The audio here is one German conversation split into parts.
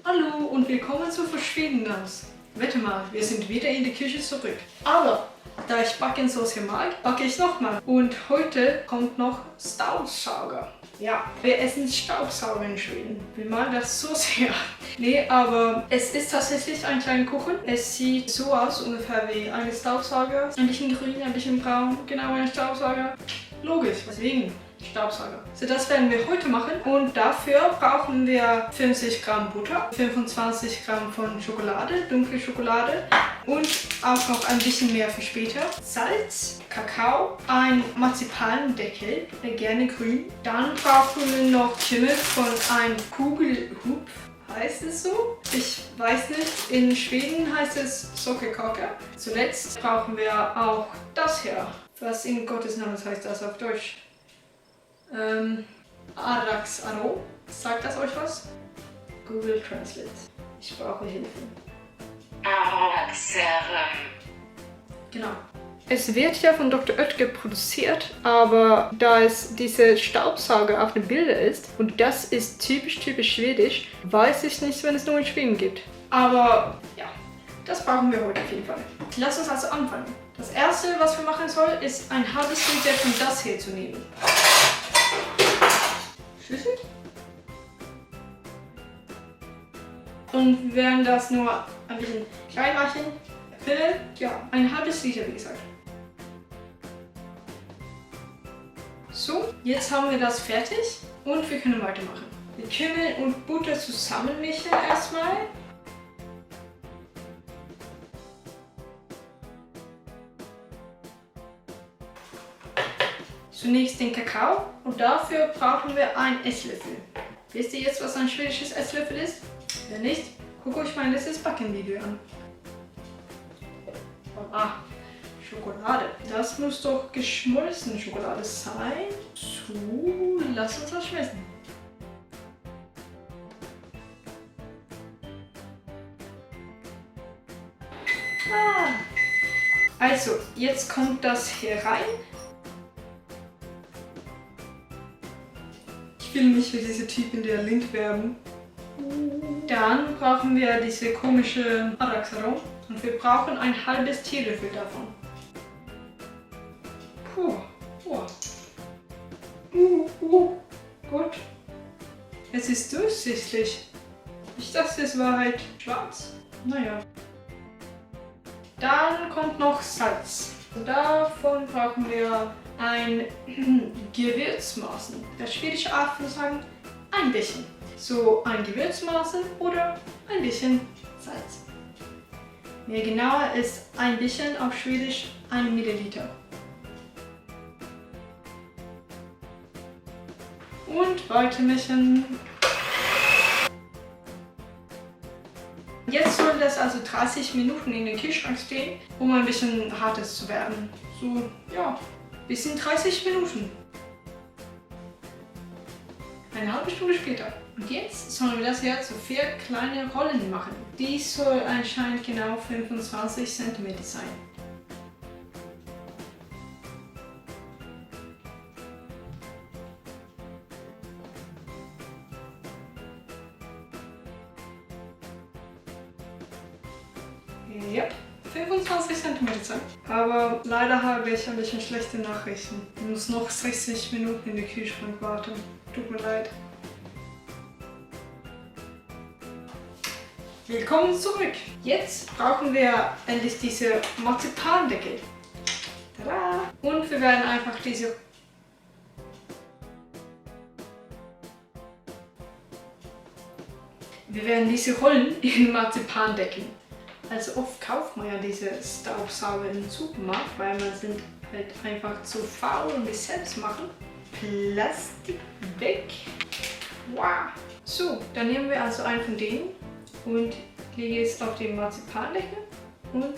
Hallo und willkommen zu Verschwiedenes. Wette mal, wir sind wieder in die Küche zurück. Aber da ich Backen so sehr mag, backe ich nochmal. Und heute kommt noch Staubsauger. Ja, wir essen Staubsauger in Schweden. Wir mag das so sehr. Nee, aber es ist tatsächlich ein kleiner Kuchen. Es sieht so aus ungefähr wie ein Staubsauger. Ein bisschen grün, ein bisschen braun. Genau, ein Staubsauger. Logisch, deswegen Staubsauger. So, das werden wir heute machen und dafür brauchen wir 50 Gramm Butter, 25 Gramm von Schokolade, dunkle Schokolade und auch noch ein bisschen mehr für später. Salz, Kakao, ein Marzipandeckel, gerne grün. Dann brauchen wir noch Kümmel von einem Kugelhupf. Heißt es so? Ich weiß nicht. In Schweden heißt es Sockerkaka. Zuletzt brauchen wir auch das hier. Was in Gottes Namen heißt das auf Deutsch? Araxaro. Sagt das euch was? Google Translate. Ich brauche Hilfe. Araxaro. Genau. Es wird ja von Dr. Oetker produziert, aber da es diese Staubsauger auf dem Bilder ist und das ist typisch schwedisch, weiß ich nicht, wenn es nur in Schweden gibt. Aber ja, das brauchen wir heute auf jeden Fall. Lass uns also anfangen. Das erste, was wir machen sollen, ist ein halbes Liter von das hier zu nehmen. Schüssel. Und wir werden das nur ein bisschen klein machen. Ja, ein halbes Liter, wie gesagt. So, jetzt haben wir das fertig und wir können weitermachen. Wir Kümmel und Butter zusammenmischen erstmal. Zunächst den Kakao und dafür brauchen wir einen Esslöffel. Wisst ihr jetzt, was ein schwedisches Esslöffel ist? Wenn nicht, guckt euch mein letztes Backenvideo an. Ah, Schokolade. Das muss doch geschmolzene Schokolade sein. So, lass uns das schmecken. Also, jetzt kommt das hier rein. Ich will mich wie diese Typen der Lind werben. Dann brauchen wir diese komische Araxaro und wir brauchen ein halbes Teelöffel davon. Puh, gut. Es ist durchsichtig. Ich dachte, es war halt schwarz. Naja. Dann kommt noch Salz. Und davon brauchen wir ein Gewürzmaßen. Das schwedische Art würde sagen, ein bisschen. So ein Gewürzmaßen oder ein bisschen Salz. Mehr genauer ist ein bisschen auf Schwedisch 1 Milliliter. Und weitermischen. Jetzt soll das also 30 Minuten in den Kühlschrank stehen, um ein bisschen hartes zu werden. So, ja, bis in 30 Minuten. Eine halbe Stunde später. Und jetzt sollen wir das ja zu 4 kleine Rollen machen. Dies soll anscheinend genau 25 cm sein. Ja, 25 cm sein. Aber leider habe ich ein bisschen schlechte Nachrichten. Ich muss noch 60 Minuten in den Kühlschrank warten. Tut mir leid. Willkommen zurück! Jetzt brauchen wir endlich diese Marzipandeckel. Tada! Und wir werden einfach diese Rollen in Marzipan decken. Also oft kauft man ja diese Staubsauger im Supermarkt, weil man sind halt einfach zu faul und es selbst machen. Plastik weg. Wow! So, dann nehmen wir also einen von denen und lege es auf den Marzipandeckel und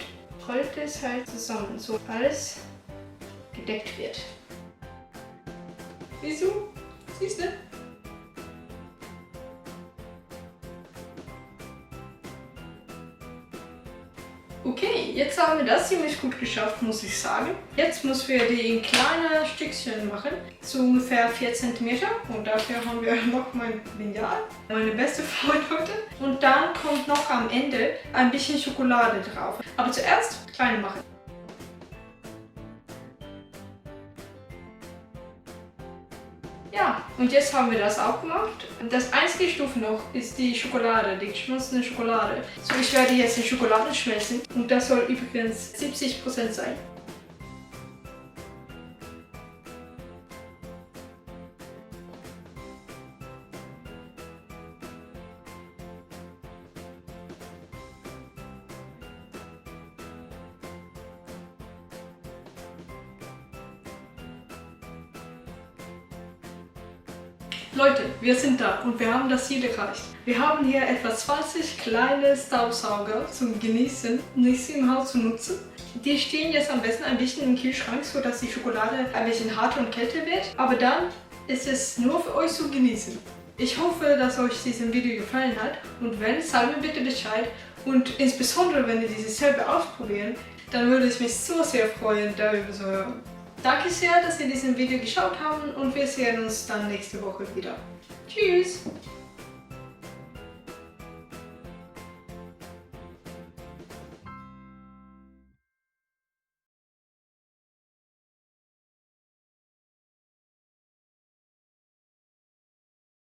rollt es halt zusammen, so alles gedeckt wird. Wieso? Siehst du? Okay, jetzt haben wir das ziemlich gut geschafft, muss ich sagen. Jetzt müssen wir die in kleine Stückchen machen, so ungefähr 4 cm. Und dafür haben wir noch mein Lineal, meine beste Freund heute. Und dann kommt noch am Ende ein bisschen Schokolade drauf. Aber zuerst kleine machen. Ja, und jetzt haben wir das auch gemacht. Das einzige Stufe noch ist die Schokolade, die geschmolzene Schokolade. So, ich werde jetzt die Schokolade schmelzen und das soll übrigens 70% sein. Leute, wir sind da und wir haben das Ziel erreicht. Wir haben hier etwa 20 kleine Staubsauger zum Genießen, nicht im Haus zu nutzen. Die stehen jetzt am besten ein bisschen im Kühlschrank, sodass die Schokolade ein bisschen hart und kälter wird. Aber dann ist es nur für euch zu genießen. Ich hoffe, dass euch dieses Video gefallen hat und wenn, sagt mir bitte Bescheid. Und insbesondere, wenn ihr dieses selber ausprobieren, dann würde ich mich so sehr freuen, darüber zu hören. Danke sehr, dass ihr dieses Video geschaut habt und wir sehen uns dann nächste Woche wieder. Tschüss!